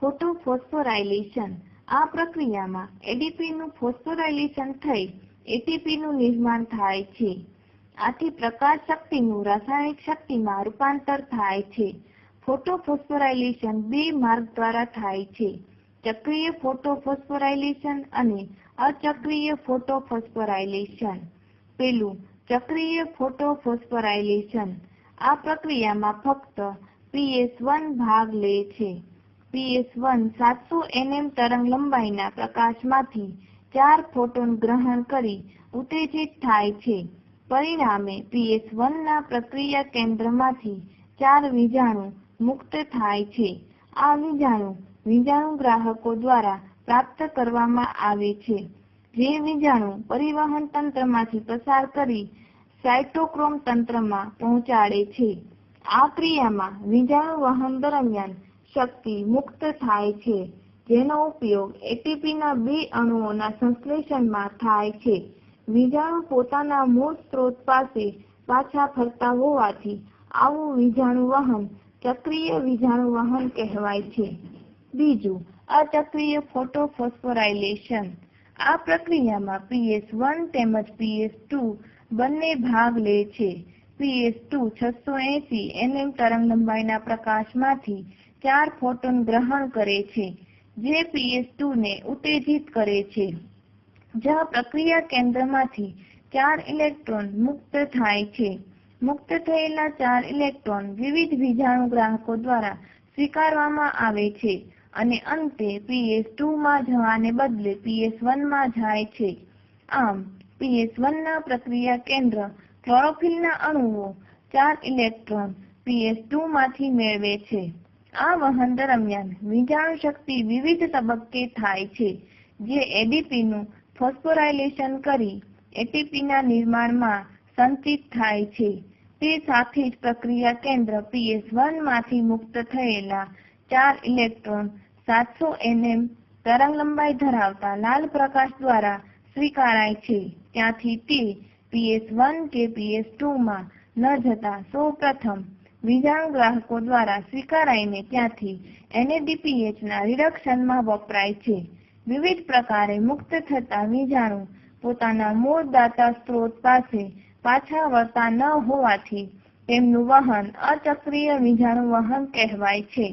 ફોટોફોસ્ફોરાયલેશન આ પ્રક્રિયામાં એડીપીનું ફોસ્ફોરાયલેશન થઈ એટીપીનું નિર્માણ થાય છે. આથી પ્રકાશ શક્તિનું રાસાયણિક શક્તિમાં રૂપાંતર થાય છે. ફોટોફોસ્ફોરાયલેશન બે માર્ગ દ્વારા થાય છે: ચક્રીય ફોટોફોસ્ફોરાયલેશન અને અચક્રીય ફોટોફોસ્ફોરાયલેશન. પેલું ચક્રીય ફોટોફોસ્ફોરાયલેશન. આ પ્રક્રિયામાં ફક્ત PS1 ભાગ લે છે. PS1 700 nm તરંગલંબાઇના પ્રકાશમાંથી 4 ફોટોન ગ્રહણ કરી ઉત્તેજિત થાય છે. પરિણામે PS1ના પ્રક્રિયા કેન્દ્રમાંથી 4 વીજાણુ મુક્ત થાય છે. આ વીજાણુગ્રાહકો દ્વારા પ્રાપ્ત કરવામાં આવે છે, જે વીજાણુ પરિવહન તંત્રમાંથી પસાર કરી સાયટોક્રોમ તંત્રમાં પહોંચાડે છે. આ ક્રિયામાં વીજાણુ વહન દરમિયાન શક્તિ મુક્ત થાય છે, જેનો ઉપયોગ એટીપીના 2 અણુઓના સંશ્લેષણમાં થાય છે. વીજાણુ પોતાના મૂળ સ્ત્રોત પાસે પાછા ફરતા હોવાથી આવું વીજાણુ વહન ચક્રીય વીજાણુ વહન કહેવાય છે. બીજું અચક્રીય ફોટોફોસ્ફોરાયલેશન. આ પ્રક્રિયામાં PS1 તેમજ PS2 બંને ભાગ લે છે. PS2 680 nm તરંગલંબાઇના પ્રકાશમાંથી 4 ફોટોન ગ્રહણ કરે છે, જે PS2ને ઉત્તેજિત કરે છે. જ્યાં પ્રક્રિયા કેન્દ્રમાંથી 4 ઇલેક્ટ્રોન મુક્ત થાય છે. મુક્ત થયેલા 4 ઇલેક્ટ્રોન વિવિધ વીજાણુગ્રાહકો દ્વારા સ્વીકારવામાં આવે છે અને અંતે PS2માં જવાને બદલે PS1માં જાય છે. આમ PS1ના પ્રક્રિયા કેન્દ્ર ક્લોરોફિલના અણુઓ 4 ઇલેક્ટ્રોન PS2માંથી મેળવે છે. આ વહન દરમિયાન વીજાણુ શક્તિ વિવિધ તબક્કે થાય છે, જે એડીપીનું ફોસ્ફોરાયલેશન કરી એટીપીના નિર્માણમાં સંચિત થાય છે. તે સાથે જ પ્રક્રિયા કેન્દ્ર PS1માંથી મુક્ત થયેલા 4 ઇલેક્ટ્રોન 700 nm તરંગલંબાઇ ધરાવતા લાલ પ્રકાશ દ્વારા સ્વીકારાય છે. ત્યાંથી તે PS1 કે PS2માં ન જતા સૌપ્રથમ વીજાણુગ્રાહકો દ્વારા સ્વીકારાઈને ત્યાંથી NADPHના રિડક્શનમાં વપરાય છે. વિવિધ પ્રકારે મુક્ત થતા વીજાણુ પોતાના મૂળ દાતા સ્ત્રોત પાસે પાછા વળતા ન હોવાથી તેમનું વહન અચક્રીય વીજાણુ વહન કહેવાય છે.